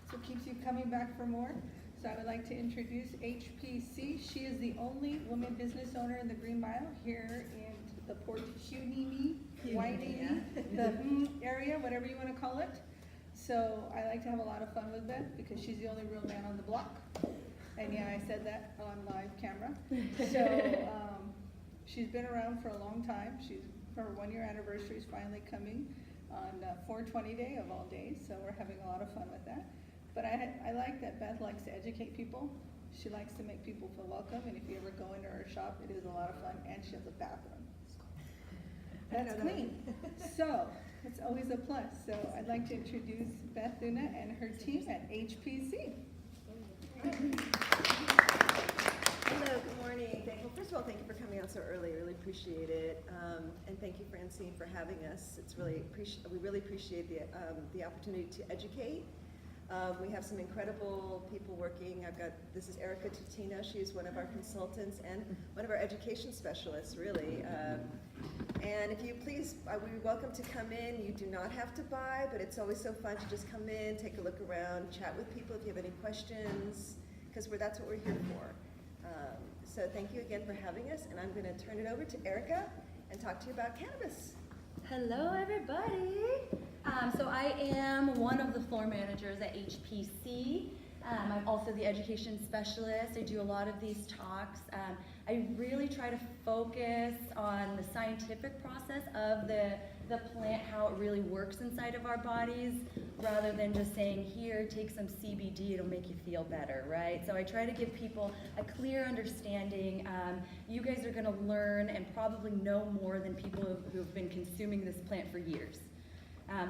so it keeps you coming back for more. So I would like to introduce HPC. She is the only woman business owner in the Green Mile here in the Port Hueneme, the area, whatever you want to call it. So I like to have a lot of fun with Beth because she's the only real man on the block. And yeah, I said that on live camera. So she's been around for a long time. Her 1-year anniversary is finally coming on 4/20 day of all days. So we're having a lot of fun with that. But I like that Beth likes to educate people. She likes to make people feel welcome, and if you ever go into her shop, it is a lot of fun, and she has a bathroom. That's clean. So it's always a plus. So I'd like to introduce Beth Thuna and her team at HPC. Hello, good morning. Well, first of all, thank you for coming out so early. I really appreciate it. And thank you, Francine, for having us. It's really we really appreciate the opportunity to educate. We have some incredible people working. This is Ericka Tutino. She's one of our consultants and one of our education specialists, really. And if you please, we're welcome to come in. You do not have to buy, but it's always so fun to just come in, take a look around, chat with people if you have any questions, because that's what we're here for. So thank you again for having us, and I'm going to turn it over to Ericka and talk to you about cannabis. Hello, everybody. So I am one of the floor managers at HPC. I'm also the education specialist. I do a lot of these talks. I really try to focus on the scientific process of the plant, how it really works inside of our bodies, rather than just saying, here, take some CBD, it'll make you feel better, right? So I try to give people a clear understanding. You guys are gonna learn and probably know more than people who have been consuming this plant for years.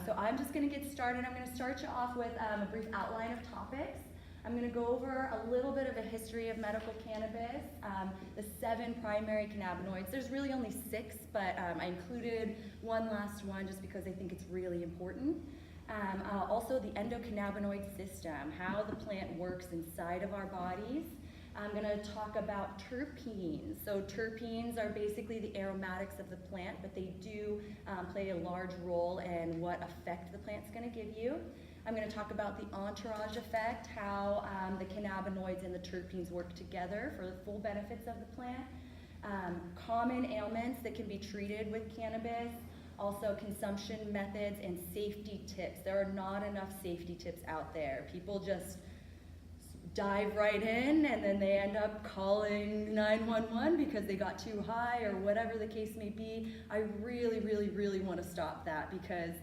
So I'm just gonna get started. I'm gonna start you off with a brief outline of topics. I'm going to go over a little bit of a history of medical cannabis, the 7 primary cannabinoids. There's really only 6, but I included one last one just because I think it's really important. Also the endocannabinoid system, how the plant works inside of our bodies. I'm going to talk about terpenes. So terpenes are basically the aromatics of the plant, but they do play a large role in what effect the plant's going to give you. I'm going to talk about the entourage effect, how the cannabinoids and the terpenes work together for the full benefits of the plant. Common ailments that can be treated with cannabis, also consumption methods and safety tips. There are not enough safety tips out there. People just dive right in and then they end up calling 911 because they got too high or whatever the case may be. I really, really, really want to stop that because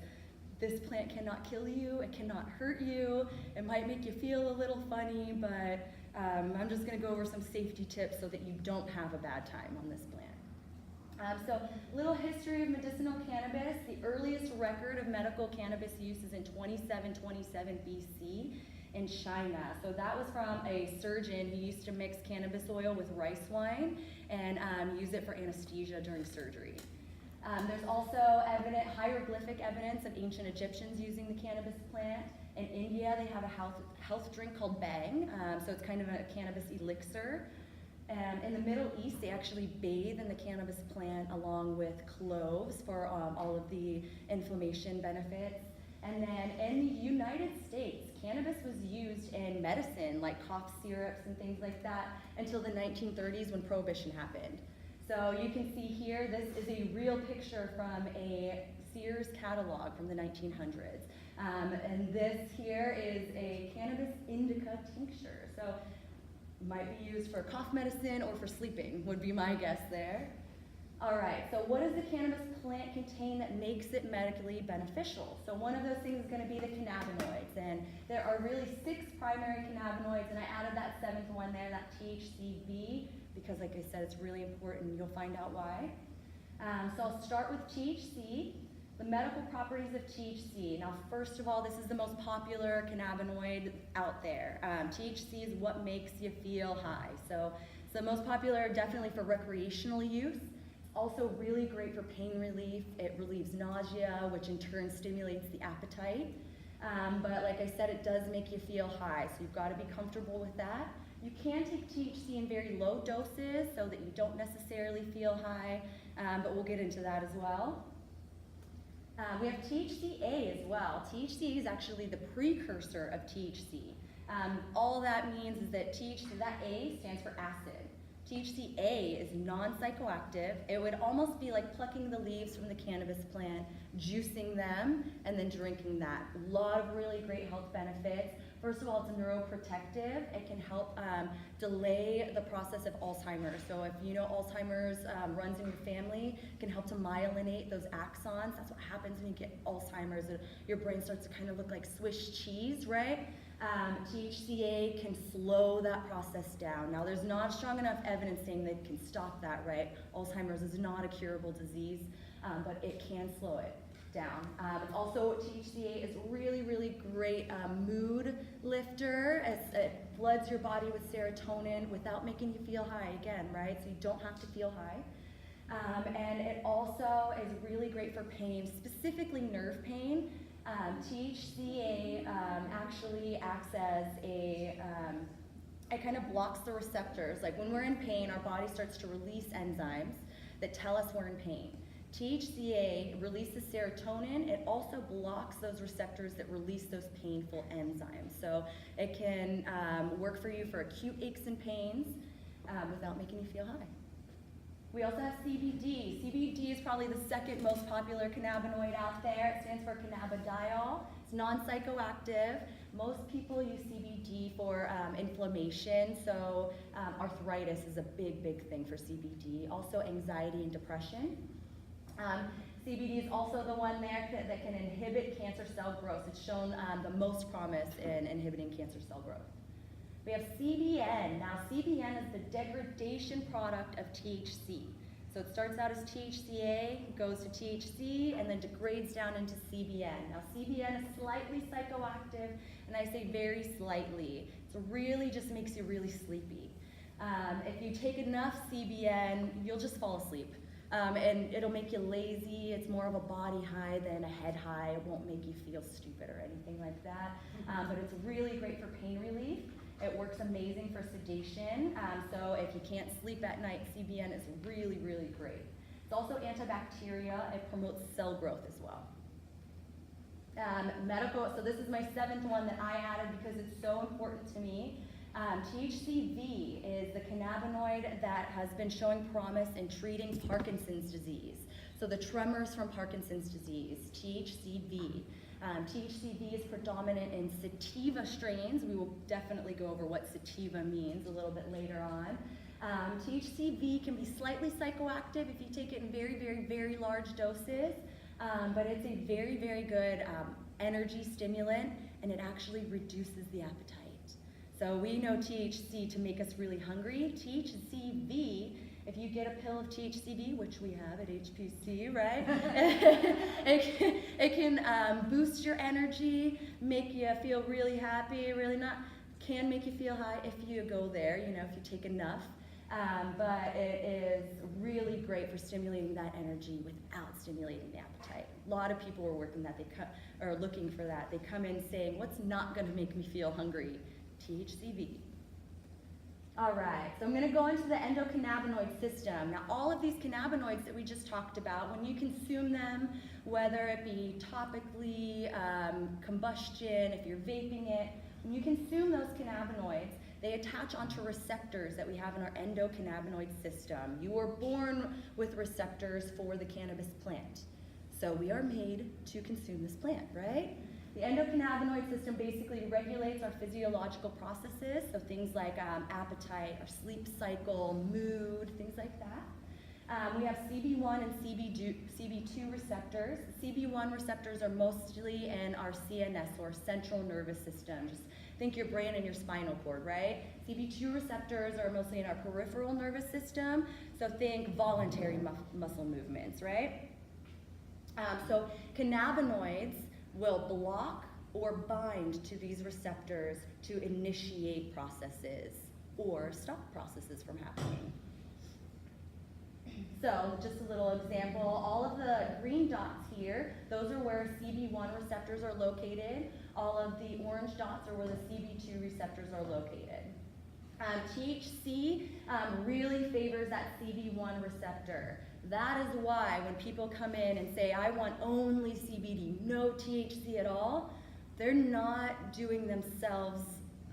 this plant cannot kill you, it cannot hurt you, it might make you feel a little funny, but I'm just going to go over some safety tips so that you don't have a bad time on this plant. So, little history of medicinal cannabis. The earliest record of medical cannabis use is in 2727 BC in China. So that was from a surgeon who used to mix cannabis oil with rice wine and use it for anesthesia during surgery. There's also hieroglyphic evidence of ancient Egyptians using the cannabis plant. In India, they have a health drink called Bang, so it's kind of a cannabis elixir. In the Middle East, they actually bathe in the cannabis plant along with cloves for all of the inflammation benefits. And then in the United States, cannabis was used in medicine, like cough syrups and things like that, until the 1930s when Prohibition happened. So you can see here, this is a real picture from a Sears catalog from the 1900s. And this here is a cannabis indica tincture. So might be used for cough medicine or for sleeping, would be my guess there. All right, so what does the cannabis plant contain that makes it medically beneficial? So one of those things is going to be the cannabinoids, and there are really 6 primary cannabinoids, and I added that 7th one there, that THCV, because like I said, it's really important. You'll find out why. So I'll start with THC, the medical properties of THC. Now, first of all, this is the most popular cannabinoid out there. THC is what makes you feel high. So it's the most popular definitely for recreational use. Also really great for pain relief. It relieves nausea, which in turn stimulates the appetite. But like I said, it does make you feel high, so you've got to be comfortable with that. You can take THC in very low doses so that you don't necessarily feel high, but we'll get into that as well. We have THCA as well. THCA is actually the precursor of THC. All that means is that that A stands for acid. THCA is non-psychoactive. It would almost be like plucking the leaves from the cannabis plant, juicing them, and then drinking that. A lot of really great health benefits. First of all, it's neuroprotective. It can help delay the process of Alzheimer's. So if you know Alzheimer's runs in your family, it can help to myelinate those axons. That's what happens when you get Alzheimer's. Your brain starts to kind of look like Swiss cheese, right? THCA can slow that process down. Now, there's not strong enough evidence saying that it can stop that, right? Alzheimer's is not a curable disease, but it can slow it down. Also, THCA is really, really great mood lifter, as it floods your body with serotonin without making you feel high again, right? So you don't have to feel high. And it also is really great for pain, specifically nerve pain. THCA actually acts as it kind of blocks the receptors. Like when we're in pain, our body starts to release enzymes that tell us we're in pain. THCA releases serotonin. It also blocks those receptors that release those painful enzymes. So it can work for you for acute aches and pains without making you feel high. We also have CBD. CBD is probably the second most popular cannabinoid out there. It stands for cannabidiol. It's non-psychoactive. Most people use CBD for inflammation, so arthritis is a big, big thing for CBD. Also anxiety and depression. CBD is also the one there that can inhibit cancer cell growth. It's shown the most promise in inhibiting cancer cell growth. We have CBN. Now, CBN is the degradation product of THC. So it starts out as THCA, goes to THC, and then degrades down into CBN. Now, CBN is slightly psychoactive, and I say very slightly. It really just makes you really sleepy. If you take enough CBN, you'll just fall asleep. And it'll make you lazy. It's more of a body high than a head high. It won't make you feel stupid or anything like that. But it's really great for pain relief. It works amazing for sedation. So if you can't sleep at night, CBN is really, really great. It's also antibacterial. It promotes cell growth as well. Medical, so this is my 7th one that I added because it's so important to me. THCV is the cannabinoid that has been showing promise in treating Parkinson's disease. So the tremors from Parkinson's disease, THCV. THCV is predominant in sativa strains. We will definitely go over what sativa means a little bit later on. THCV can be slightly psychoactive if you take it in very, very, very large doses, but it's a very, very good energy stimulant, and it actually reduces the appetite. So we know THC to make us really hungry. THCV, if you get a pill of THCV, which we have at HPC, right? it can boost your energy, make you feel really happy, can make you feel high if you go there, if you take enough. But it is really great for stimulating that energy without stimulating the appetite. A lot of people are looking for that. They come in saying, what's not gonna make me feel hungry? THCV. All right, so I'm going to go into the endocannabinoid system. Now, all of these cannabinoids that we just talked about, when you consume them, whether it be topically, combustion, if you're vaping it, when you consume those cannabinoids, they attach onto receptors that we have in our endocannabinoid system. You were born with receptors for the cannabis plant. So we are made to consume this plant, right? The endocannabinoid system basically regulates our physiological processes, so things like appetite, our sleep cycle, mood, things like that. We have CB1 and CB2 receptors. CB1 receptors are mostly in our CNS, or central nervous system. Just think your brain and your spinal cord, right? CB2 receptors are mostly in our peripheral nervous system, so think voluntary muscle movements, right? So cannabinoids will block or bind to these receptors to initiate processes or stop processes from happening. So just a little example, all of the green dots here, those are where CB1 receptors are located. All of the orange dots are where the CB2 receptors are located. THC really favors that CB1 receptor. That is why when people come in and say, I want only CBD, no THC at all, they're not doing themselves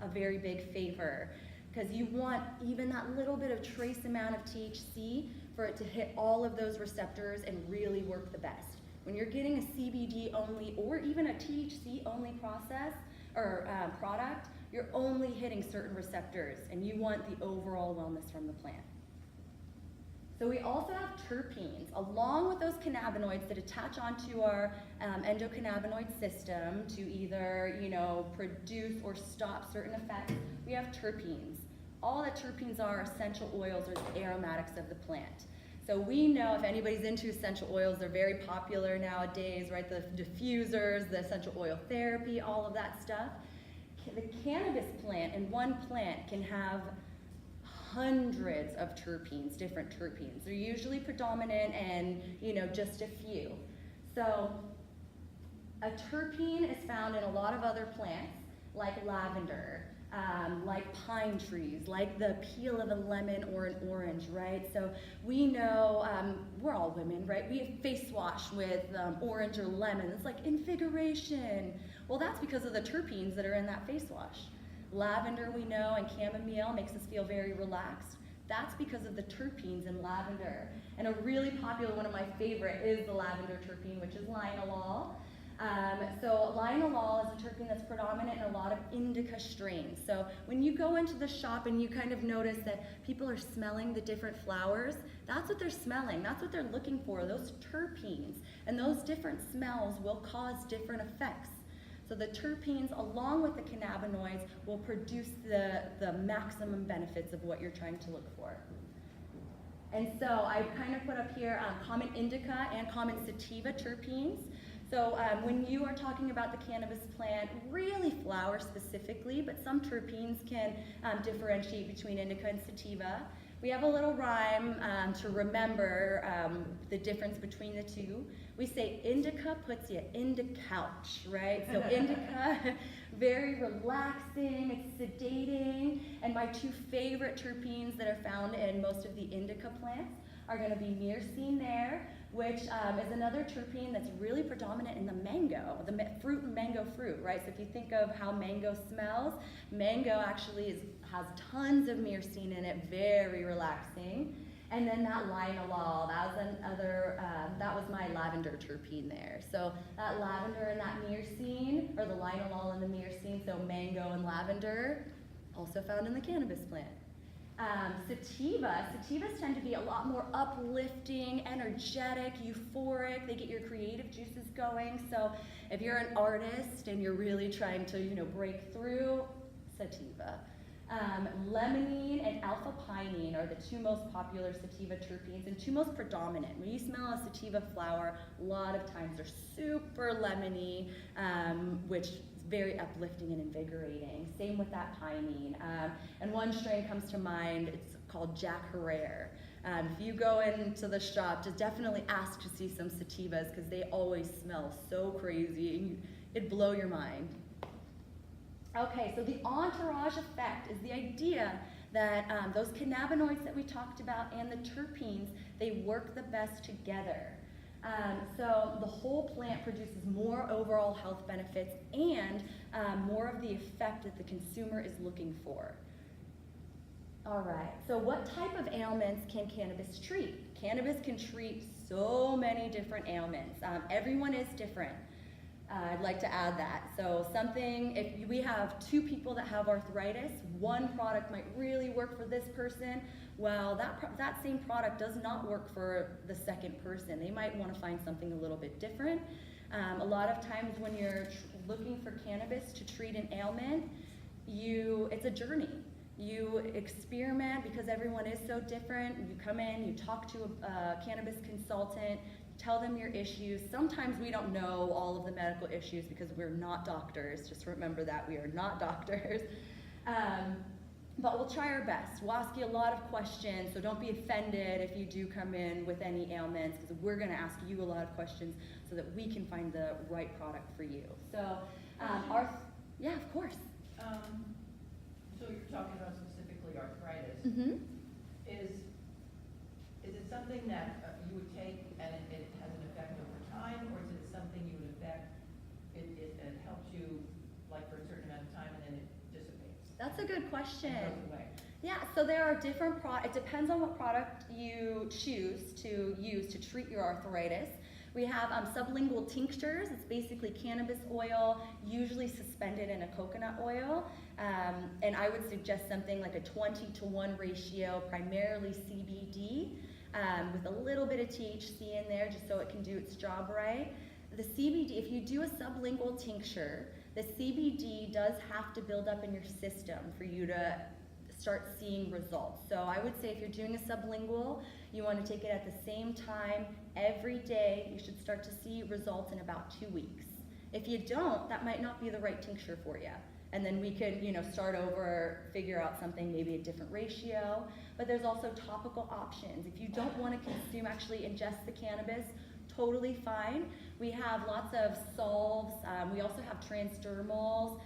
a very big favor, because you want even that little bit of trace amount of THC for it to hit all of those receptors and really work the best. When you're getting a CBD only or even a THC only process or product, you're only hitting certain receptors, and you want the overall wellness from the plant. So we also have terpenes, along with those cannabinoids that attach onto our endocannabinoid system to either, produce or stop certain effects. We have terpenes. All that terpenes are essential oils, or the aromatics of the plant. So we know, if anybody's into essential oils, they're very popular nowadays, right? The diffusers, the essential oil therapy, all of that stuff. The cannabis plant, in one plant, can have hundreds of terpenes, different terpenes. They're usually predominant and, just a few. So a terpene is found in a lot of other plants, like lavender, like pine trees, like the peel of a lemon or an orange, right? So we know, we're all women, right? We have face wash with orange or lemon. It's like invigoration. Well, that's because of the terpenes that are in that face wash. Lavender, we know, and chamomile makes us feel very relaxed. That's because of the terpenes in lavender. And a really popular one of my favorite is the lavender terpene, which is linalool. So linalool is a terpene that's predominant in a lot of indica strains. So when you go into the shop and you kind of notice that people are smelling the different flowers, that's what they're smelling. That's what they're looking for, those terpenes. And those different smells will cause different effects. So the terpenes, along with the cannabinoids, will produce the maximum benefits of what you're trying to look for. And so I've kind of put up here common indica and common sativa terpenes. So when you are talking about the cannabis plant, really flower specifically, but some terpenes can differentiate between indica and sativa. We have a little rhyme to remember the difference between the two. We say indica puts you in the couch, right? So indica, very relaxing, it's sedating. And my two favorite terpenes that are found in most of the indica plants are going to be myrcene there, which is another terpene that's really predominant in the mango, the fruit and mango fruit, right? So if you think of how mango smells, mango actually has tons of myrcene in it, very relaxing. And then that linalool, that was my lavender terpene there. So that lavender and that myrcene, or the linalool and the myrcene, so mango and lavender, also found in the cannabis plant. Sativas tend to be a lot more uplifting, energetic, euphoric. They get your creative juices going. So if you're an artist and you're really trying to, break through, sativa. Limonene and alpha-pinene are the two most popular sativa terpenes and two most predominant. When you smell a sativa flower, a lot of times they're super lemony, which is very uplifting and invigorating. Same with that pinene. And one strain comes to mind, it's called Jack Herrera. If you go into the shop, just definitely ask to see some sativas, because they always smell so crazy, and it'd blow your mind. Okay, so the entourage effect is the idea that those cannabinoids that we talked about and the terpenes, they work the best together. So the whole plant produces more overall health benefits and more of the effect that the consumer is looking for. All right, so what type of ailments can cannabis treat? Cannabis can treat so many different ailments. Everyone is different. I'd like to add that. So if we have two people that have arthritis, one product might really work for this person. Well, that same product does not work for the second person. They might want to find something a little bit different. A lot of times when you're looking for cannabis to treat an ailment, it's a journey. You experiment, because everyone is so different. You come in, you talk to a cannabis consultant, tell them your issues. Sometimes we don't know all of the medical issues because we're not doctors. Just remember that, we are not doctors. But we'll try our best. We'll ask you a lot of questions, so don't be offended if you do come in with any ailments, because we're going to ask you a lot of questions so that we can find the right product for you. So, yeah, of course. So you're talking about specifically Mm-hmm. Is it something that you would take and it has an effect over time, or is it something you would affect, it helps you like for a certain amount of time and then it dissipates? That's a good question. It goes away. Yeah, so there are different it depends on what product you choose to use to treat your arthritis. We have sublingual tinctures. It's basically cannabis oil, usually suspended in a coconut oil. And I would suggest something like a 20-to-1 ratio, primarily CBD, with a little bit of THC in there just so it can do its job right. The CBD, if you do a sublingual tincture, the CBD does have to build up in your system for you to start seeing results. So I would say if you're doing a sublingual, you want to take it at the same time every day. You should start to see results in about 2 weeks. If you don't, that might not be the right tincture for you. And then we could, start over, figure out something, maybe a different ratio. But there's also topical options. If you don't want to consume, actually ingest the cannabis, totally fine. We have lots of salves. We also have transdermals.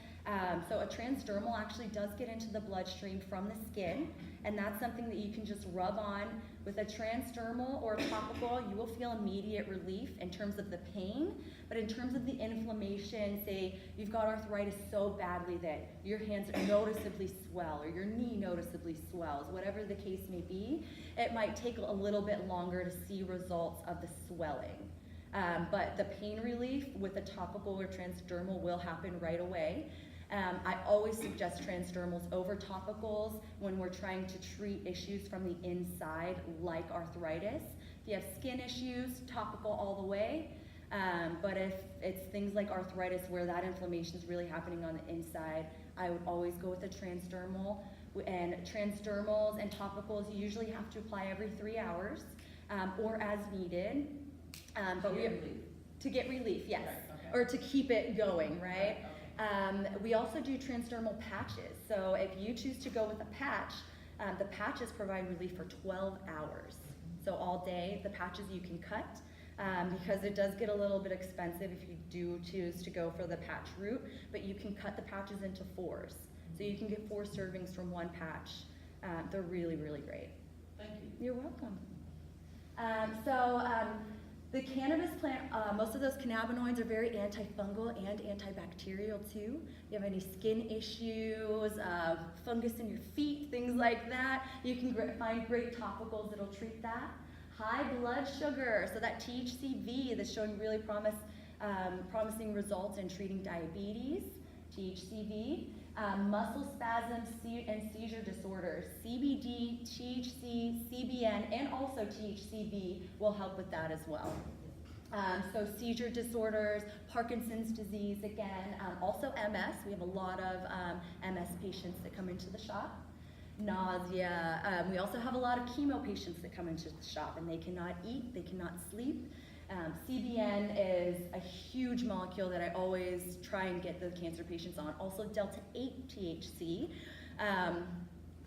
So a transdermal actually does get into the bloodstream from the skin, and that's something that you can just rub on. With a transdermal or topical, you will feel immediate relief in terms of the pain, but in terms of the inflammation, say you've got arthritis so badly that your hands noticeably swell or your knee noticeably swells, whatever the case may be, it might take a little bit longer to see results of the swelling. But the pain relief with a topical or transdermal will happen right away. I always suggest transdermals over topicals when we're trying to treat issues from the inside, like arthritis. If you have skin issues, topical all the way. But if it's things like arthritis where that inflammation is really happening on the inside, I would always go with a transdermal. And transdermals and topicals, you usually have to apply every 3 hours or as needed. But to get relief, yes, Right, okay. or to keep it going, right? Right, okay. We also do transdermal patches. So if you choose to go with a patch, the patches provide relief for 12 hours. So all day, the patches you can cut because it does get a little bit expensive if you do choose to go for the patch route, but you can cut the patches into 4s. So you can get 4 servings from one patch. They're really, really great. Thank you. You're welcome. The cannabis plant, most of those cannabinoids are very antifungal and antibacterial too. If you have any skin issues, fungus in your feet, things like that, you can find great topicals that'll treat that. High blood sugar, so that THCV that's showing really promising results in treating diabetes, THCV. Muscle spasms and seizure disorders, CBD, THC, CBN, and also THCV will help with that as well. So seizure disorders, Parkinson's disease again, also MS. We have a lot of MS patients that come into the shop. Nausea. We also have a lot of chemo patients that come into the shop and they cannot eat, they cannot sleep. CBN is a huge molecule that I always try and get the cancer patients on. Also delta-8 THC,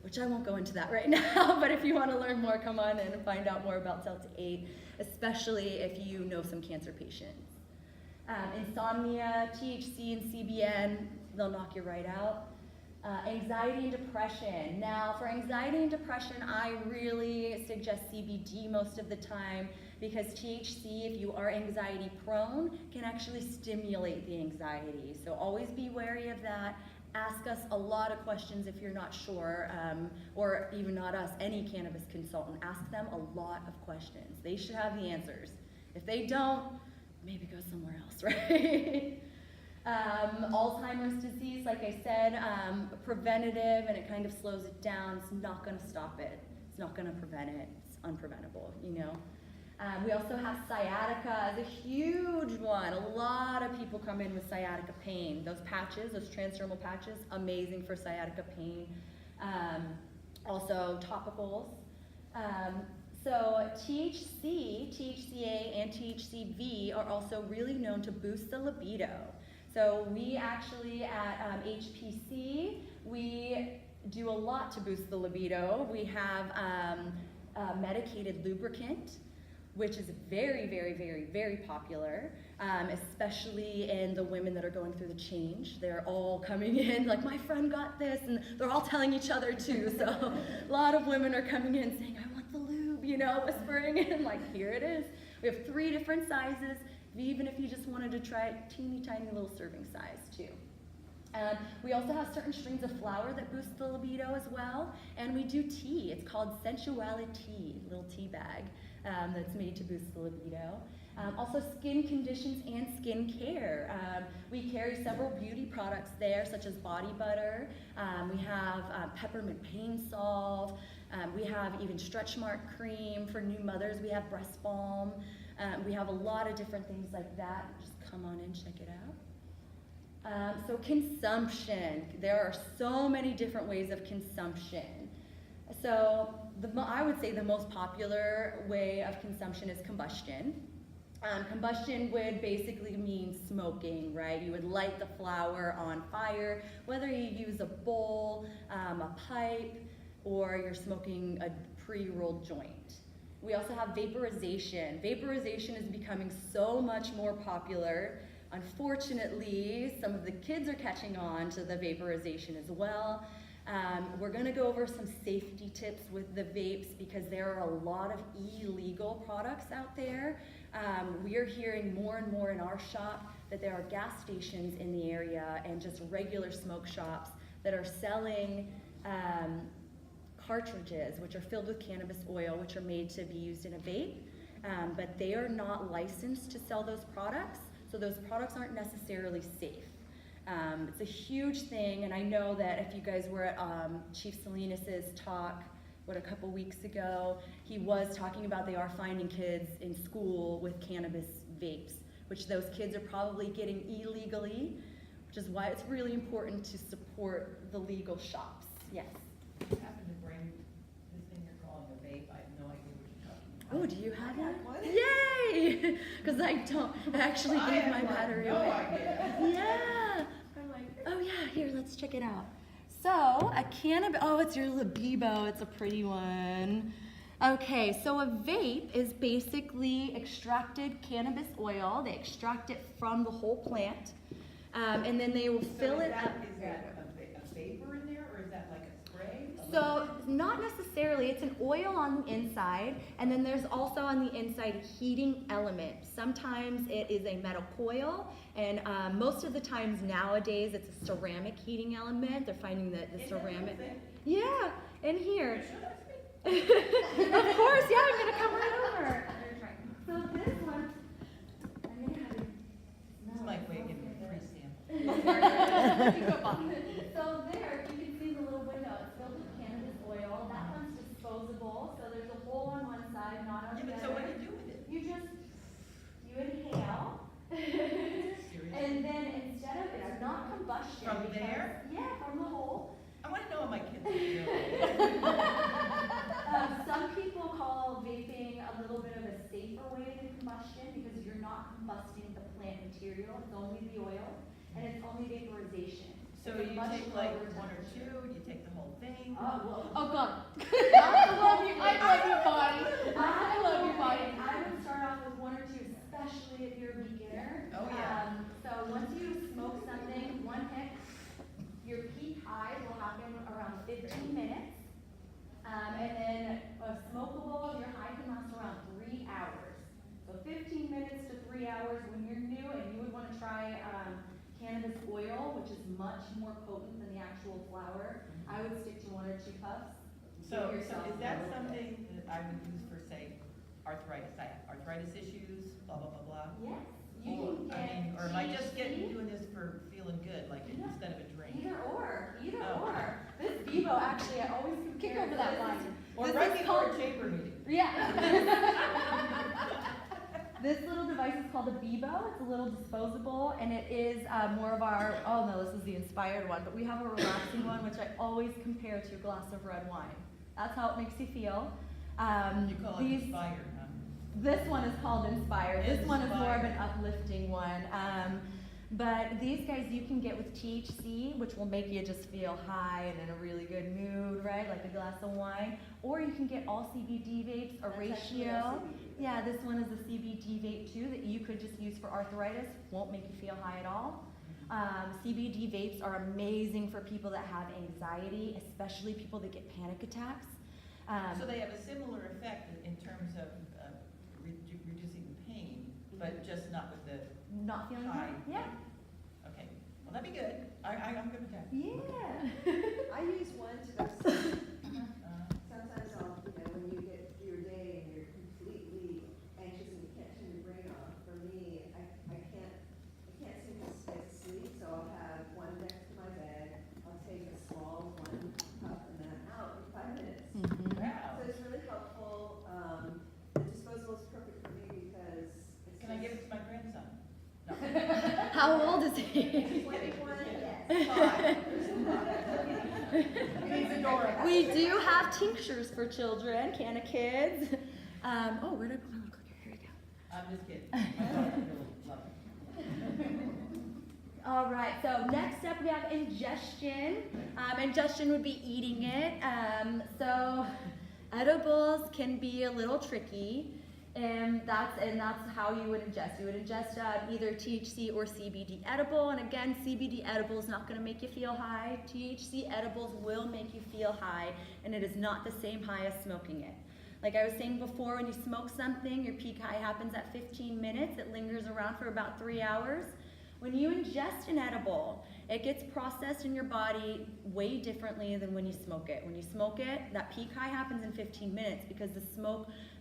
which I won't go into that right now, but if you want to learn more, come on in and find out more about delta-8, especially if you know some cancer patients. Insomnia, THC and CBN, they'll knock you right out. Anxiety and depression. Now, for anxiety and depression, I really suggest CBD most of the time because THC, if you are anxiety prone, can actually stimulate the anxiety. So always be wary of that. Ask us a lot of questions if you're not sure, or even not us, any cannabis consultant. Ask them a lot of questions. They should have the answers. If they don't, maybe go somewhere else, right? Alzheimer's disease, like I said, preventative, and it kind of slows it down. It's not going to stop it. It's not going to prevent it. It's unpreventable, you know. We also have sciatica, is a huge one. A lot of people come in with sciatica pain. Those patches, those transdermal patches, amazing for sciatica pain. Also topicals. So THC, THCA, and THCV are also really known to boost the libido. So we actually at HPC, we do a lot to boost the libido. We have Medicated Lubricant, which is very, very, very, very popular. especially in the women that are going through the change. They're all coming in like, my friend got this, and they're all telling each other too. So a lot of women are coming in saying, I want the lube, you know, whispering, and like, here it is. We have 3 different sizes, even if you just wanted to try teeny tiny little serving size too. We also have certain strains of flower that boost the libido as well, and we do tea. It's called Sensuality, little tea bag that's made to boost the libido. Also skin conditions and skin care. We carry several beauty products there, such as body butter. We have peppermint pain salve. We have even stretch mark cream for new mothers. We have breast balm. We have a lot of different things like that. Just come on in, check it out. So consumption, there are so many different ways of consumption. So I would say the most popular way of consumption is combustion. Combustion would basically mean smoking, right? You would light the flower on fire, whether you use a bowl, a pipe, or you're smoking a pre-rolled joint. We also have vaporization. Vaporization is becoming so much more popular. Unfortunately, some of the kids are catching on to the vaporization as well. We're going to go over some safety tips with the vapes because there are a lot of illegal products out there. We are hearing more and more in our shop that there are gas stations in the area and just regular smoke shops that are selling cartridges which are filled with cannabis oil, which are made to be used in a vape, but they are not licensed to sell those products. So those products aren't necessarily safe. It's a huge thing, and I know that if you guys were at Chief Salinas' talk, a couple weeks ago, he was talking about they are finding kids in school with cannabis vapes, which those kids are probably getting illegally, which is why it's really important to support the legal shops. Yes? I happen to bring this thing you're calling a vape. I have no idea what you're talking about. Oh, do you have one? Yay! Because I don't. I actually gave my battery no away. idea. Yeah. I'm like, oh yeah, here, let's check it out. So, a cannabis, oh, it's your libido, it's a pretty one. Okay, so a vape is basically extracted cannabis oil. They extract it from the whole plant, and then they will fill it up. Is that a vapor in there, or is that like a spray? So not necessarily, it's an oil on the inside, and then there's also on the inside heating element. Sometimes it is a metal coil, and most of the times nowadays it's a ceramic heating element. They're finding that the ceramic, yeah, in here. Of course, yeah, I'm gonna come right over. So this one, I'm gonna have you. It's like way giving me a free sample. So there, you can see the little window. It's filled with cannabis oil. That one's disposable, so there's a hole on one side, not on the Yeah, but other. so what do you do with it? You inhale, Seriously? and then instead of, it's not combustion. From because- there? Yeah, from the hole. I want to know what my kids are doing. Some people call vaping a little bit of a safer way than combustion because you're not combusting the plant material, it's only the oil, and it's only vaporization. So It's a you much take like lower one or temperature. two, you take the whole thing. Oh God. I love you, body. I love your body. I would start off with one or two, especially if you're a beginner. Oh, yeah. So once you smoke something, one hit, your peak high will happen around 15 minutes. And then a smokable, your high can last around 3 hours. So 15 minutes to 3 hours when you're new and you would want to try cannabis oil, which is much more potent than the actual flower. I would stick to 1 or 2 puffs. So Give is yourself that a little something bit. that I would use for, say, arthritis? I have arthritis issues, blah, blah, blah, blah. Yes. You Or, can I get mean, or am I just THC? doing this for feeling good, like Yeah. instead of a drink? Either or. Oh. This Vivo, actually, I always Kick compare over that this- line. Or this right is before called- a chamber meeting. Yeah. This little device is called a Vivo. It's a little disposable, and it is more of our, oh no, this is the inspired one, but we have a relaxing one, which I always compare to a glass of red wine. That's how it makes you feel. You call it inspired, huh? This one is called Inspired. This one is more of an Inspired. uplifting one. But these guys you can get with THC, which will make you just feel high and in a really good mood, right? Like a glass of wine. Or you can get all CBD vapes, a That's actually ratio. all CBD. Yeah, this one is a CBD vape too that you could just use for arthritis. Won't make you feel high at all. CBD vapes are amazing for people that have anxiety, especially people that get panic attacks. So they have a similar effect in terms of reducing the pain, but just not with the Not feeling high. high? Yeah. Okay, well, that'd be good. I'm good with that. Yeah. I use one to go sleep. Sometimes I'll, when you get through your day and you're completely anxious and you can't turn your brain off, for me, I can't seem to get to sleep, so I'll have one next to my bed, I'll take a small one up and then I'm out in 5 minutes. Wow. So it's really helpful. The disposable is perfect for me because it's Can I give it to my grandson? No. How old is he? 21, yes. He's adorable. We do have tinctures for children, can of kids. Where did I click here? Here we go. I'm just kidding. My daughter will love it. All right, so next up we have ingestion. Ingestion would be eating it. So edibles can be a little tricky. And that's how you would ingest. You would ingest either THC or CBD edible. And again, CBD edible is not going to make you feel high. THC edibles will make you feel high, and it is not the same high as smoking it. Like I was saying before, when you smoke something, your peak high happens at 15 minutes. It lingers around for about 3 hours. When you ingest an edible, it gets processed in your body way differently than when you smoke it. When you smoke it, that peak high happens in 15 minutes because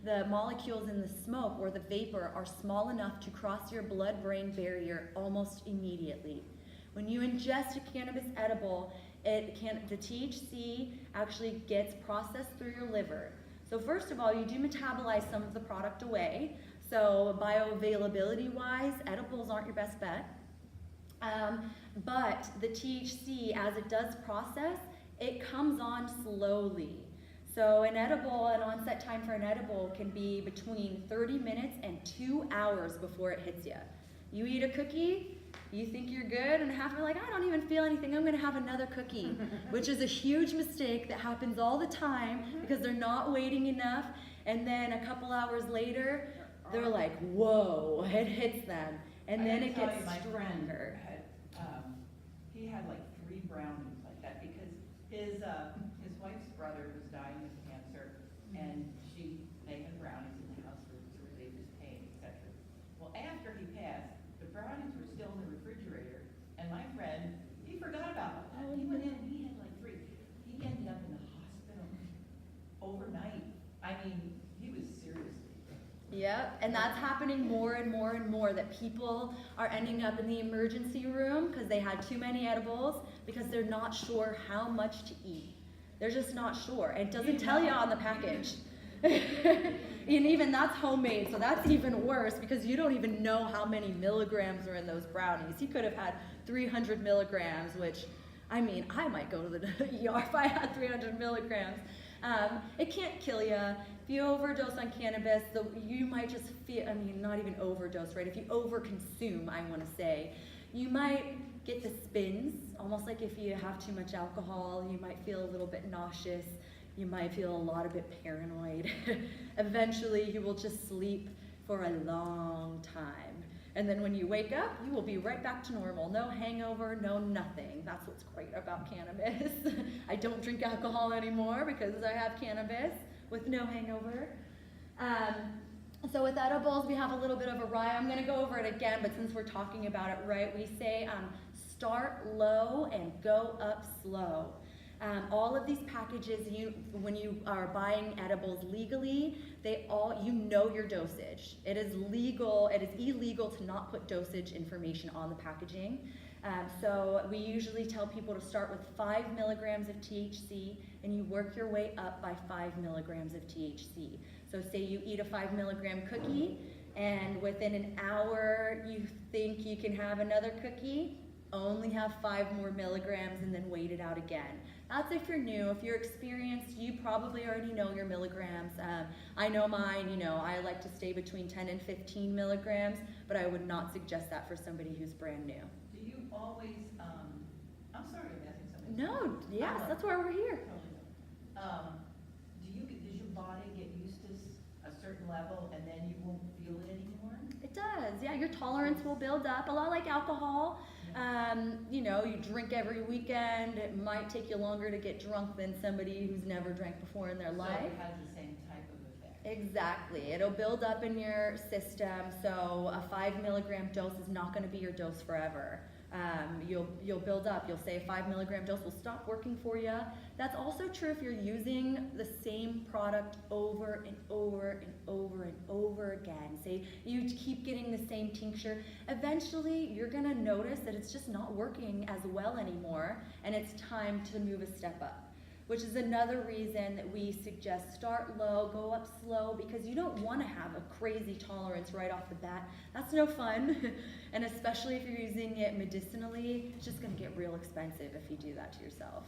the molecules in the smoke or the vapor are small enough to cross your blood-brain barrier almost immediately. When you ingest a cannabis edible, the THC actually gets processed through your liver. So first of all, you do metabolize some of the product away. So bioavailability-wise, edibles aren't your best bet. But the THC, as it does process, it comes on slowly. So an onset time for an edible can be between 30 minutes and 2 hours before it hits you. You eat a cookie, you think you're good, and half are like, I don't even feel anything, I'm gonna have another cookie, which is a huge mistake that happens all the time because they're not waiting enough, and then a couple hours later, they're like, whoa, it hits them, and then it gets stronger. He had like 3 brownies like that because his wife's brother was dying of cancer, and they had brownies in the house for relieving his pain, etc. Well, after he passed, the brownies were still in the refrigerator, and my friend, he forgot about them. He went in, he had like 3. He ended up in the hospital overnight. I mean, he was seriously. Yep, and that's happening more and more and more, that people are ending up in the emergency room because they had too many edibles because they're not sure how much to eat. They're just not sure. It doesn't tell you on the package. And even that's homemade, so that's even worse because you don't even know how many milligrams are in those brownies. He could have had 300 milligrams, which, I mean, I might go to the ER if I had 300 milligrams. It can't kill you. If you overdose on cannabis, you might just feel, I mean, not even overdose, right? If you overconsume, I want to say, you might get the spins, almost like if you have too much alcohol, you might feel a little bit nauseous. You might feel a bit paranoid. Eventually, you will just sleep for a long time. And then when you wake up, you will be right back to normal. No hangover, no nothing. That's what's great about cannabis. I don't drink alcohol anymore because I have cannabis with no hangover. So with edibles, we have a little bit of a rhyme. I'm gonna go over it again, but since we're talking about it, right, we say start low and go up slow. All of these packages, when you are buying edibles legally, you know your dosage. It is illegal to not put dosage information on the packaging. So we usually tell people to start with 5 milligrams of THC and you work your way up by 5 milligrams of THC. So say you eat a 5 milligram cookie and within an hour you think you can have another cookie, only have 5 more milligrams and then wait it out again. That's if you're new. If you're experienced, you probably already know your milligrams. I know mine, I like to stay between 10 and 15 milligrams, but I would not suggest that for somebody who's brand new. always, I'm sorry I'm asking something. No, yes, that's why we're here. Totally. Does your body get used to a certain level and then you won't feel it anymore? It does, yeah, your tolerance will build up, a lot like alcohol. You know, you drink every weekend, it might take you longer to get drunk than somebody who's never drank before in their life. So it has the same type of effect. Exactly, it'll build up in your system, so a 5 milligram dose is not gonna be your dose forever. You'll build up, you'll say a 5 milligram dose will stop working for you. That's also true if you're using the same product over and over and over and over again. Say you keep getting the same tincture, eventually you're gonna notice that it's just not working as well anymore, and it's time to move a step up. Which is another reason that we suggest start low, go up slow, because you don't want to have a crazy tolerance right off the bat. That's no fun, and especially if you're using it medicinally, it's just going to get real expensive if you do that to yourself.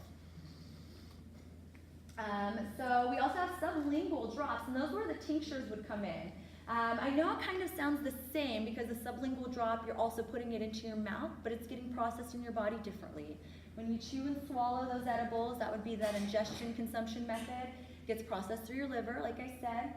So we also have sublingual drops, and those are where the tinctures would come in. I know it kind of sounds the same because the sublingual drop, you're also putting it into your mouth, but it's getting processed in your body differently. When you chew and swallow those edibles, that would be that ingestion consumption method, gets processed through your liver, like I said.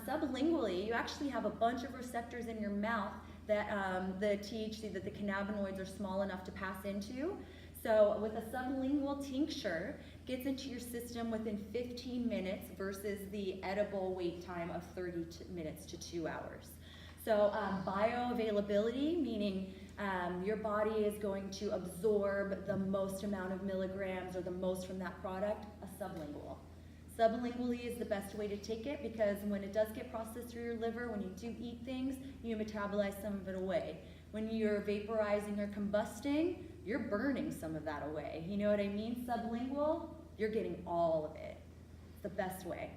Sublingually, you actually have a bunch of receptors in your mouth that the THC, that the cannabinoids are small enough to pass into. So with a sublingual tincture, gets into your system within 15 minutes versus the edible wait time of 30 minutes to 2 hours. So bioavailability, meaning your body is going to absorb the most amount of milligrams or the most from that product, a sublingual. Sublingually is the best way to take it because when it does get processed through your liver, when you do eat things, you metabolize some of it away. When you're vaporizing or combusting, you're burning some of that away. You know what I mean? Sublingual, you're getting all of it. It's the best way.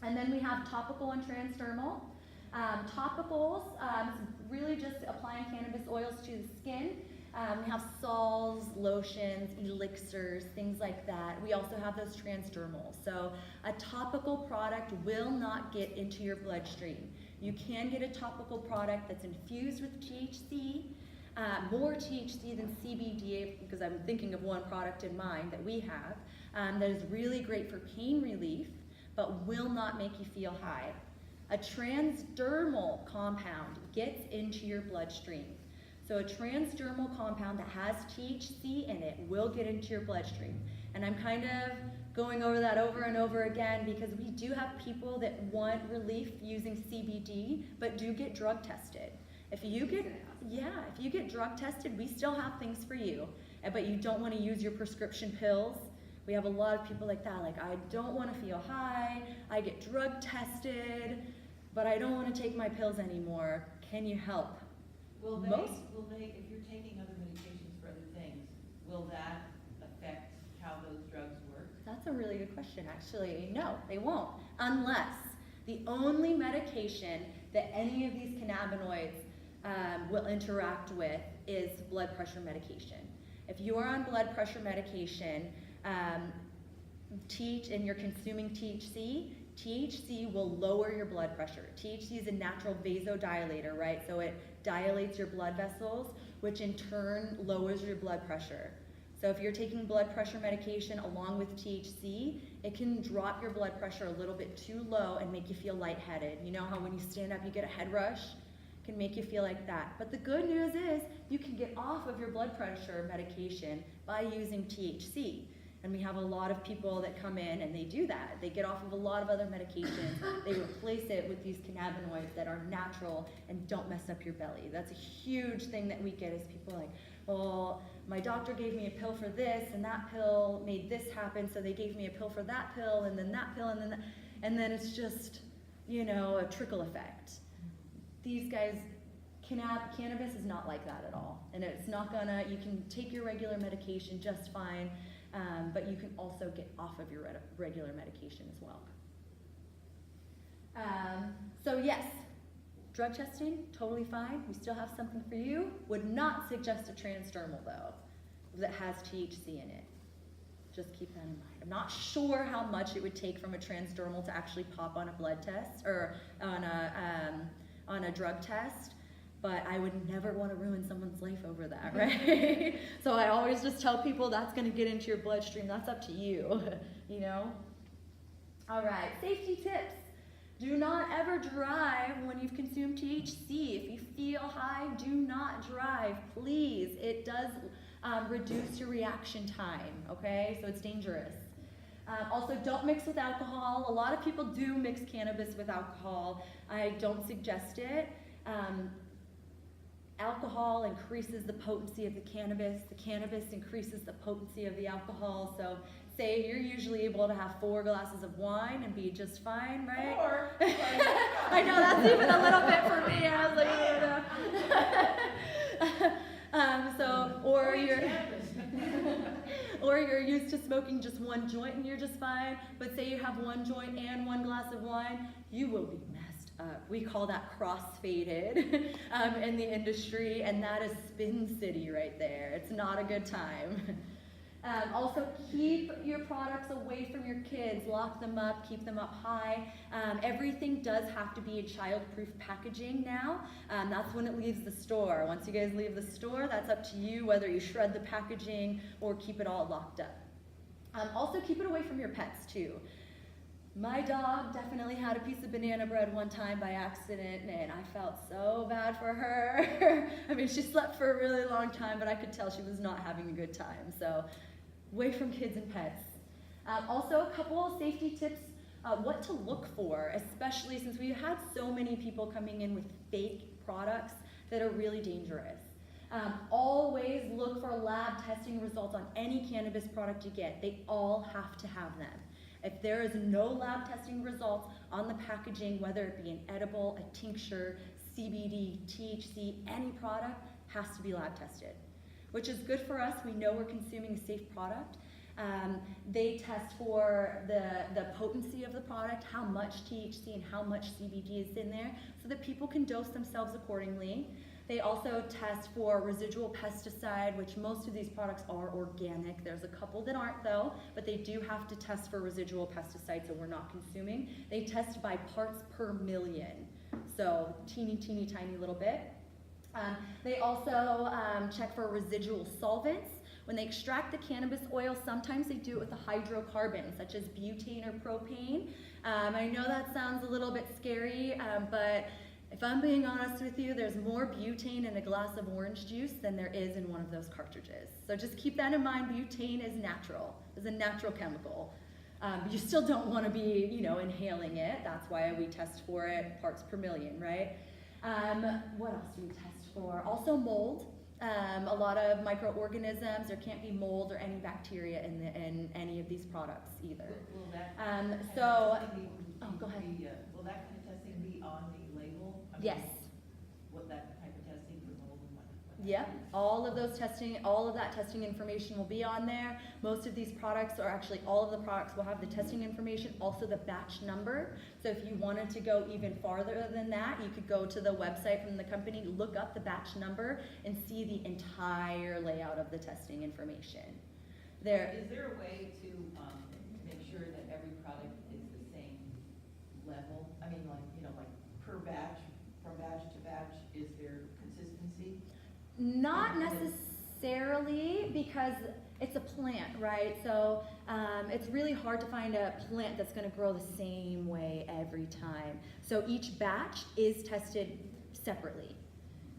And then we have topical and transdermal. Topicals, really just applying cannabis oils to the skin. We have salves, lotions, elixirs, things like that. We also have those transdermals. So a topical product will not get into your bloodstream. You can get a topical product that's infused with THC, more THC than CBD, because I'm thinking of one product in mind that we have, that is really great for pain relief, but will not make you feel high. A transdermal compound gets into your bloodstream. So a transdermal compound that has THC in it will get into your bloodstream. And I'm kind of going over that over and over again because we do have people that want relief using CBD, but do get drug tested. If you get drug tested, we still have things for you, but you don't want to use your prescription pills. We have a lot of people like that, like I don't want to feel high, I get drug tested, but I don't want to take my pills anymore. Can you help? Will they, if you're taking other medications for other things, will that affect how those drugs work? That's a really good question, actually. No, they won't, unless the only medication that any of these cannabinoids will interact with is blood pressure medication. If you are on blood pressure medication, and you're consuming THC, THC will lower your blood pressure. THC is a natural vasodilator, right? So it dilates your blood vessels, which in turn lowers your blood pressure. So if you're taking blood pressure medication along with THC, it can drop your blood pressure a little bit too low and make you feel lightheaded. You know how when you stand up you get a head rush? It can make you feel like that. But the good news is you can get off of your blood pressure medication by using THC. And we have a lot of people that come in and they do that. They get off of a lot of other medications. They replace it with these cannabinoids that are natural and don't mess up your belly. That's a huge thing that we get is people like, well, my doctor gave me a pill for this and that pill made this happen, so they gave me a pill for that pill and then that pill and then that, and then it's just, you know, a trickle effect. These guys, cannabis is not like that at all. And it's not gonna, you can take your regular medication just fine, but you can also get off of your regular medication as well. So yes, drug testing, totally fine. We still have something for you. Would not suggest a transdermal though, that has THC in it. Just keep that in mind. I'm not sure how much it would take from a transdermal to actually pop on a blood test or on a drug test, but I would never want to ruin someone's life over that, right? So I always just tell people that's going to get into your bloodstream. That's up to you, you know? All right, safety tips. Do not ever drive when you've consumed THC. If you feel high, do not drive, please. It does reduce your reaction time, okay? So it's dangerous. Also, don't mix with alcohol. A lot of people do mix cannabis with alcohol. I don't suggest it. Alcohol increases the potency of the cannabis increases the potency of the alcohol. So say you're usually able to have 4 glasses of wine and be just fine, right? Or, I know, that's even a little bit for me. I was like, or you're used to smoking just 1 joint and you're just fine, but say you have 1 joint and 1 glass of wine, you will be messed up. We call that cross-faded in the industry, and that is Spin City right there. It's not a good time. Also, keep your products away from your kids. Lock them up, keep them up high. Everything does have to be a child-proof packaging now. That's when it leaves the store. Once you guys leave the store, that's up to you whether you shred the packaging or keep it all locked up. Also, keep it away from your pets too. My dog definitely had a piece of banana bread one time by accident, and I felt so bad for her. I mean, she slept for a really long time, but I could tell she was not having a good time. So, away from kids and pets. Also, a couple of safety tips, what to look for, especially since we've had so many people coming in with fake products that are really dangerous. Always look for lab testing results on any cannabis product you get. They all have to have them. If there is no lab testing results on the packaging, whether it be an edible, a tincture, CBD, THC, any product has to be lab tested, which is good for us. We know we're consuming a safe product. They test for the potency of the product, how much THC and how much CBD is in there, so that people can dose themselves accordingly. They also test for residual pesticide, which most of these products are organic. There's a couple that aren't though, but they do have to test for residual pesticides that we're not consuming. They test by parts per million, so teeny tiny little bit. They also check for residual solvents. When they extract the cannabis oil, sometimes they do it with a hydrocarbon, such as butane or propane. I know that sounds a little bit scary, but if I'm being honest with you, there's more butane in a glass of orange juice than there is in one of those cartridges. So just keep that in mind. Butane is natural. It's a natural chemical. You still don't want to be, inhaling it. That's why we test for it parts per million, right? What else do we test for? Also mold. A lot of microorganisms. There can't be mold or any bacteria in any of these products either. Will that Go ahead. Will that kind of testing be on the label? Yes. What that type of testing for mold and what? Yep, all of that testing information will be on there. Most of these products, or actually all of the products, will have the testing information, also the batch number. So if you wanted to go even farther than that, you could go to the website from the company, look up the batch number, and see the entire layout of the testing information. Is there a way to make sure that every product is the same level? I mean, like per batch, from batch to batch, is there consistency? Not necessarily, because it's a plant, right? So it's really hard to find a plant that's going to grow the same way every time. So each batch is tested separately.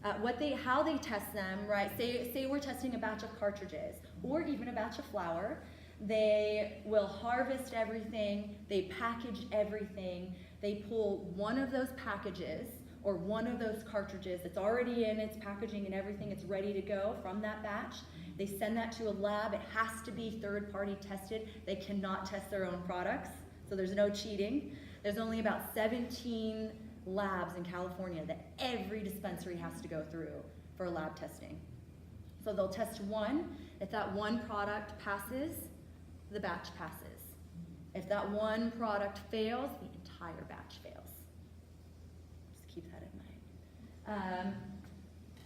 How they test them, right? Say we're testing a batch of cartridges or even a batch of flour. They will harvest everything, they package everything, they pull one of those packages or one of those cartridges that's already in its packaging and everything, it's ready to go from that batch. They send that to a lab. It has to be third-party tested. They cannot test their own products, so there's no cheating. There's only about 17 labs in California that every dispensary has to go through for lab testing. So they'll test one. If that one product passes, the batch passes. If that one product fails, the entire batch fails. Keep that in mind.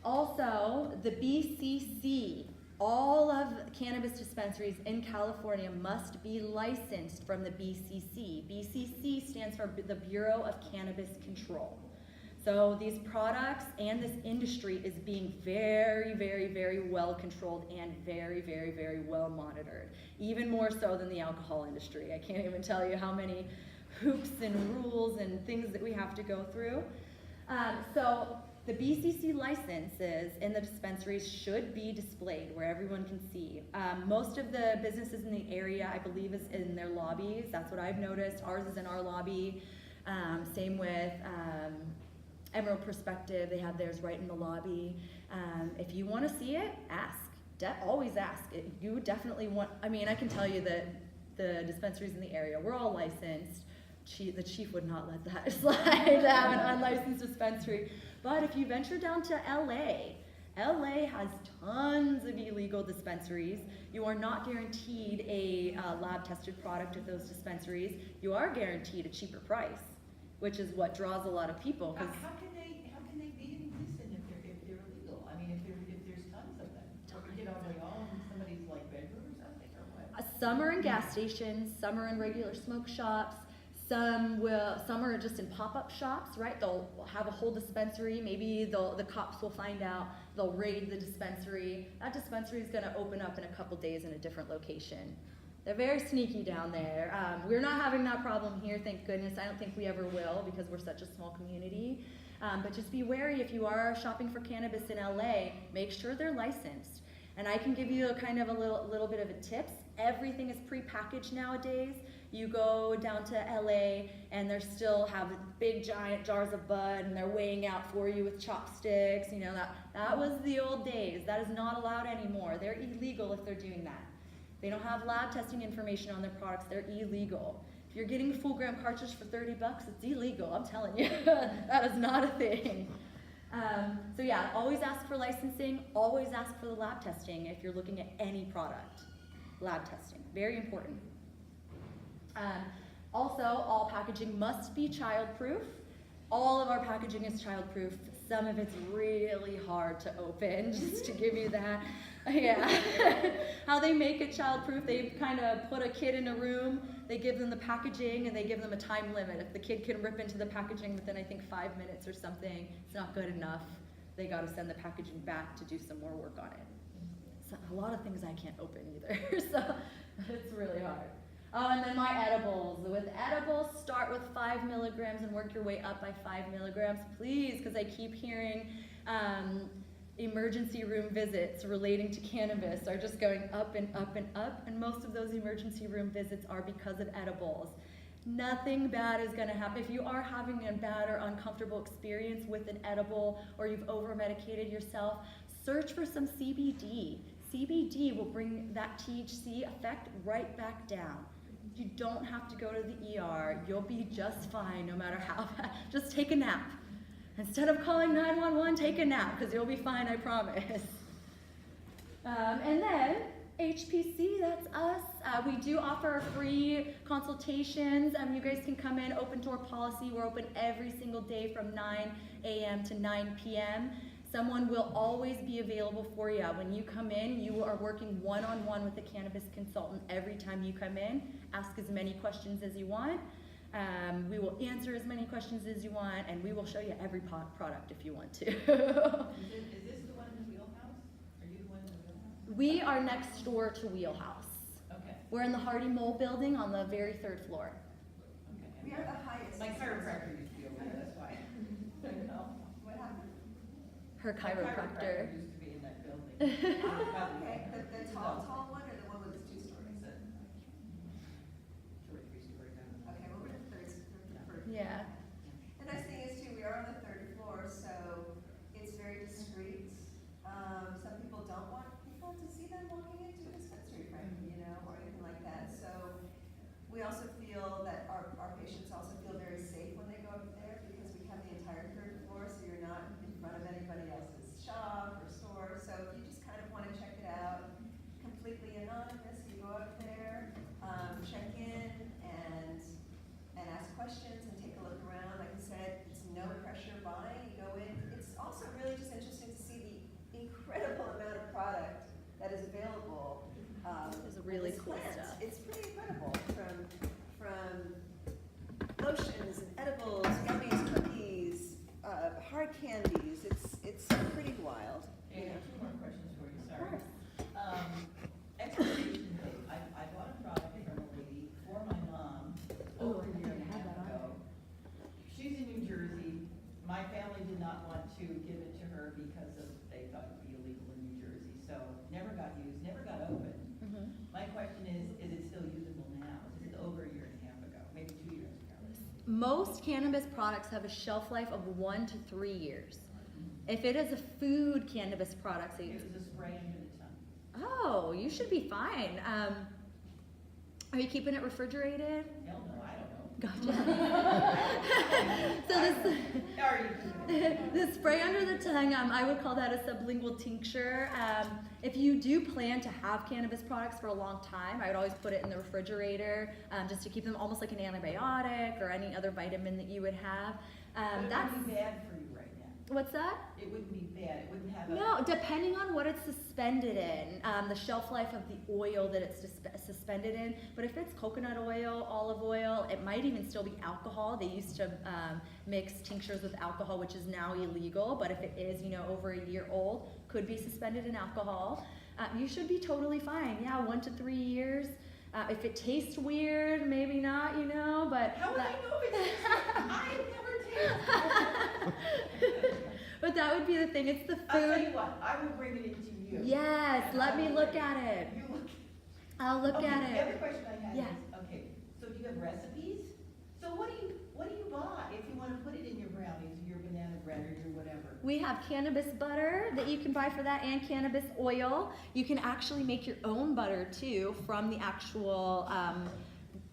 Also, the BCC, all of cannabis dispensaries in California must be licensed from the BCC. BCC stands for the Bureau of Cannabis Control. So these products and this industry is being very, very, very well controlled and very, very, very well monitored. Even more so than the alcohol industry. I can't even tell you how many hoops and rules and things that we have to go through. So the BCC licenses in the dispensaries should be displayed where everyone can see. Most of the businesses in the area, I believe, is in their lobbies. That's what I've noticed. Ours is in our lobby. Same with Emerald Perspective. They have theirs right in the lobby. If you want to see it, ask. Always ask. You would definitely want, I mean, I can tell you that the dispensaries in the area, we're all licensed. The chief would not let that slide to have an unlicensed dispensary. But if you venture down to LA has tons of illegal dispensaries. You are not guaranteed a lab-tested product at those dispensaries. You are guaranteed a cheaper price, which is what draws a lot of people. How can they be indecent if they're illegal? I mean, if there's tons of them, you know, they all in somebody's like bedroom or something, or what? Some are in gas stations, some are in regular smoke shops. Some are just in pop-up shops, right? They'll have a whole dispensary. Maybe the cops will find out. They'll raid the dispensary. That dispensary is going to open up in a couple days in a different location. They're very sneaky down there. We're not having that problem here, thank goodness. I don't think we ever will because we're such a small community. But just be wary if you are shopping for cannabis in LA, make sure they're licensed. And I can give you a kind of a little bit of a tips. Everything is pre-packaged nowadays. You go down to LA and they still have big giant jars of bud and they're weighing out for you with chopsticks. You know, that was the old days. That is not allowed anymore. They're illegal if they're doing that. They don't have lab testing information on their products. They're illegal. If you're getting a full gram cartridge for $30, it's illegal. I'm telling you, that is not a thing. So yeah, always ask for licensing. Always ask for the lab testing if you're looking at any product. Lab testing, very important. Also, all packaging must be child-proof. All of our packaging is child-proof. Some of it's really hard to open, just to give you that. Yeah. How they make it child-proof, they kind of put a kid in a room, they give them the packaging, and they give them a time limit. If the kid can rip into the packaging within, I think, 5 minutes or something, it's not good enough. They got to send the packaging back to do some more work on it. So a lot of things I can't open either, so it's really hard. Oh, and then my edibles. With edibles, start with 5 milligrams and work your way up by 5 milligrams, please, because I keep hearing emergency room visits relating to cannabis are just going up and up and up, and most of those emergency room visits are because of edibles. Nothing bad is going to happen. If you are having a bad or uncomfortable experience with an edible or you've over-medicated yourself, search for some CBD. CBD will bring that THC effect right back down. You don't have to go to the ER. You'll be just fine no matter how bad. Just take a nap. Instead of calling 911, take a nap because you'll be fine, I promise. And then HPC, that's us. We do offer free consultations. You guys can come in, open door policy. We're open every single day from 9 a.m. to 9 p.m. Someone will always be available for you. When you come in, you are working one-on-one with a cannabis consultant every time you come in. Ask as many questions as you want. We will answer as many questions as you want, and we will show you every product if you want to. Is this the one in the wheelhouse? Are you the one in the wheelhouse? We are next door to Wheelhouse. Okay. We're in the Hardy Mole building on the very 3rd floor. Okay. We are the highest. My chiropractor used to be over there, that's why. No. What happened? Her My chiropractor. used to be in that building. Okay, the tall one or the one with the 2 stories? 2 or 3 stories down. Okay, well, we're the third. Yeah. The nice thing is too, we are on the 3rd floor, so it's very discreet. Some people don't want people to see them walking into a dispensary, frankly, you know, or anything like that. So we also feel that our patients also feel very safe when they go up there because we have the entire 3rd floor, so you're not in front of anybody else's shop or store. So if you just kind of want to check it out, completely to give it to her because they thought it would be illegal in New Jersey, so never got used, never got opened. My question is it still usable now? Is it over a year and a half ago, maybe 2 years ago? Most cannabis products have a shelf life of 1 to 3 years. If it is a food cannabis product, so It was a spray under the tongue. oh, you should be fine. Are you keeping it refrigerated? Hell no, I don't know. Gotcha. So this spray under the tongue, I would call that a sublingual tincture. If you do plan to have cannabis products for a long time, I would always put it in the refrigerator just to keep them almost like an antibiotic or any other vitamin that you would have. But it That's would be bad for you right now. what's that? It wouldn't be bad, it wouldn't have a... No, depending on what it's suspended in, the shelf life of the oil that it's suspended in. But if it's coconut oil, olive oil, it might even still be alcohol. They used to mix tinctures with alcohol, which is now illegal. But if it is, over a year old, could be suspended in alcohol. You should be totally fine. Yeah, 1 to 3 years. If it tastes weird, maybe not, but... How would I know if it's... I have never tasted it. But that would be the thing, it's the food. I'll tell you what, I will bring it into you. Yes, And let I me will look bring at it. You look. I'll look Okay, at the it. other question I had Yeah. is, okay, so do you have recipes? So what do you buy if you want to put it in your brownies, or your banana bread, or your whatever? We have cannabis butter that you can buy for that and cannabis oil. You can actually make your own butter too from the actual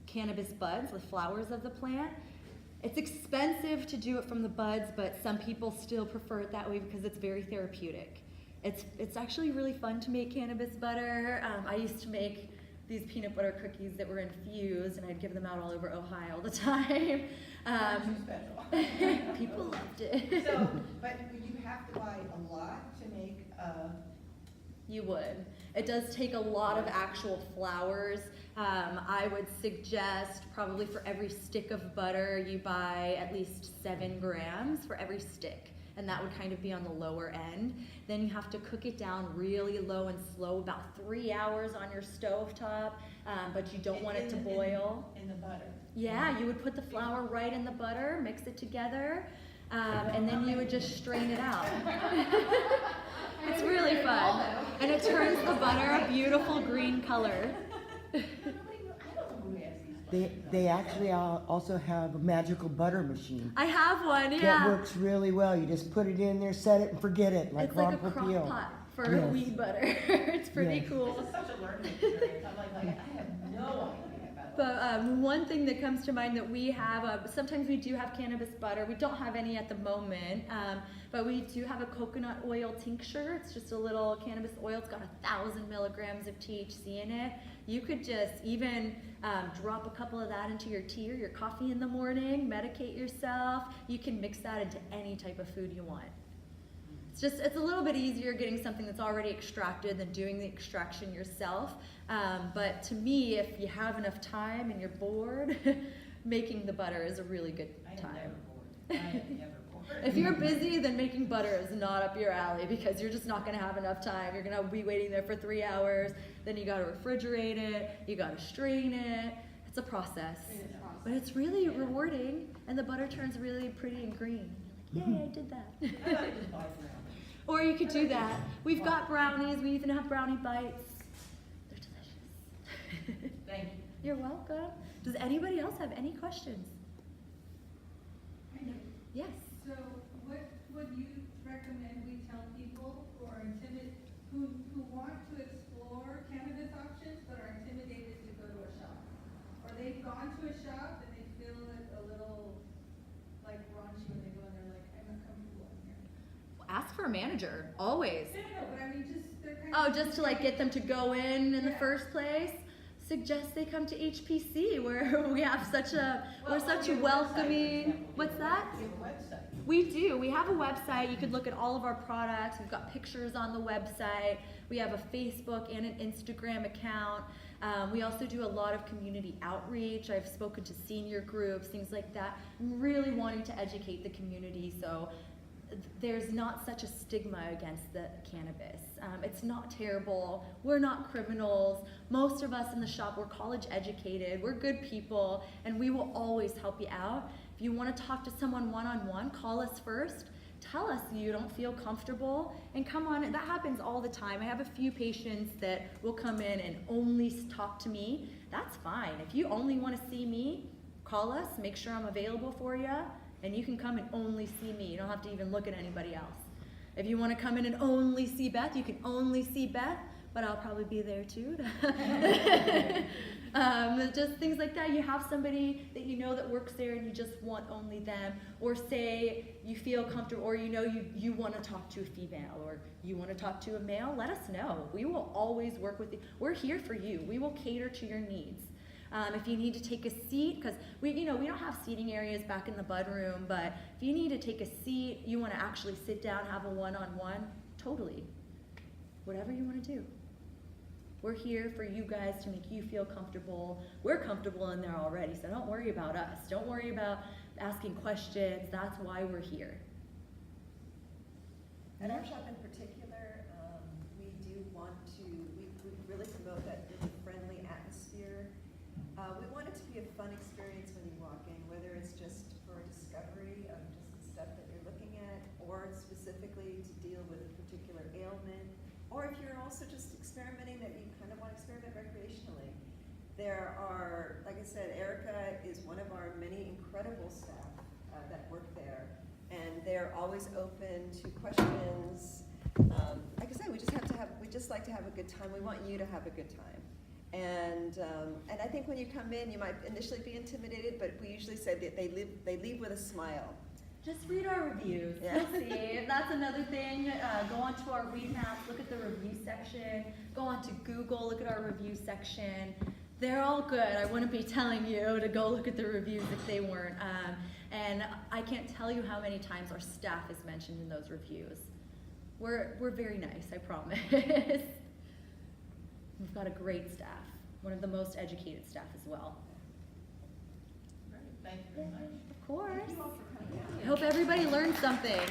cannabis buds, the flowers of the plant. It's expensive to do it from the buds, but some people still prefer it that way because it's very therapeutic. It's actually really fun to make cannabis butter. I used to make these peanut butter cookies that were infused, and I'd give them out all over Ohio all the time. Too special. People loved it. So, but you have to buy a lot to make You would. It does take a lot of actual flowers. I would suggest probably for every stick of butter, you buy at least 7 grams for every stick. And that would kind of be on the lower end. Then you have to cook it down really low and slow, about 3 hours on your stovetop, but you don't want it to boil. In the butter. Yeah, you would put the flour right in the butter, mix it together, and then you would just strain it out. It's really fun. And it turns the butter a beautiful green color. They actually also have a magical butter machine. I have one, That yeah. works really well. You just put it in there, set it, and forget it, like It's like a Ron crock Popeil. pot for Yes. weed butter. It's pretty Yes. cool. This is such a learning experience. I'm like, I have no idea about all But one thing that comes to mind that we have, sometimes we do have cannabis butter. We don't have any at the moment, but we do have a coconut oil tincture. It's just a little cannabis oil. It's got 1,000 milligrams of THC in it. You could just even drop a couple of that into your tea or your coffee in the morning, medicate yourself. You can mix that into any type of food you want. It's a little bit easier getting something that's already extracted than doing the extraction yourself. But to me, if you have enough time and you're bored, making the butter is a really good I am time. never bored. I am never bored. If you're busy, then making butter is not up your alley because you're just not gonna have enough time. You're gonna be waiting there for 3 hours, then you gotta refrigerate it, you gotta strain it. It's a process. But it's really rewarding, and the butter turns really pretty and green. Yay, I did that. I thought I just buy brownies. Or you could do that. We've got brownies, we even have brownie bites. They're delicious. Thank you. You're welcome. Does anybody else have any questions? Yes. So what would you recommend we tell people who are who want to explore cannabis options but are intimidated to go to a shop? Or they've gone to a shop and they feel it a little like raunchy when they go in there, like, I'm not comfortable in here. Ask for a manager, always. No, but I mean, they're kind Oh, of. just to like get them to go in the Yeah. first place? Suggest they come to HPC where we have we're such a you have website, for welcoming, example. what's that? You have a website. We do. We have a website. You could look at all of our products. We've got pictures on the website. We have a Facebook and an Instagram account. We also do a lot of community outreach. I've spoken to senior groups, things like that. I'm really wanting to educate the community so there's not such a stigma against the cannabis. It's not terrible. We're not criminals. Most of us in the shop, we're college educated. We're good people, and we will always help you out. If you want to talk to someone one-on-one, call us first. tell us you don't feel comfortable and come on. That happens all the time. I have a few patients that will come in and only talk to me. That's fine. If you only want to see me, call us, make sure I'm available for you, and you can come and only see me. You don't have to even look at anybody else. If you want to come in and only see Beth, you can only see Beth, but I'll probably be there too. Just things like that. You have somebody that you know that works there and you just want only them, or say you feel comfortable, or you know you want to talk to a female, or you want to talk to a male, let us know. We will always work with you. We're here for you. We will cater to your needs. If you need to take a seat, because we don't have seating areas back in the bud room, but if you need to take a seat, you want to actually sit down, have a one-on-one, totally. Whatever you want to do. We're here for you guys to make you feel comfortable. We're comfortable in there already, so don't worry about us. Don't worry about asking questions. That's why we're here. At our shop in particular, we do want to, we really promote that really friendly atmosphere. We want it to be a fun experience when you walk in, whether it's just for a discovery of just the stuff that you're looking at, or specifically to deal with a particular ailment, or if you're also just experimenting that you kind of want to experiment recreationally. There are, like I said, Ericka is one of our many incredible staff that work there, and they're always open to questions. Like I said, we just like to have a good time. We want you to have a good time. And I think when you come in, you might initially be intimidated, but we usually say that they leave with a smile. Just read our reviews. Yeah. You'll see. That's another thing. Go onto our read maps, look at the review section. Go onto Google, look at our review section. They're all good. I wouldn't be telling you to go look at the reviews if they weren't. And I can't tell you how many times our staff is mentioned in those reviews. We're very nice, I promise. We've got a great staff, one of the most educated staff as well. Great, thank you very much. Of course. Thank you all for coming out. I hope everybody learned something.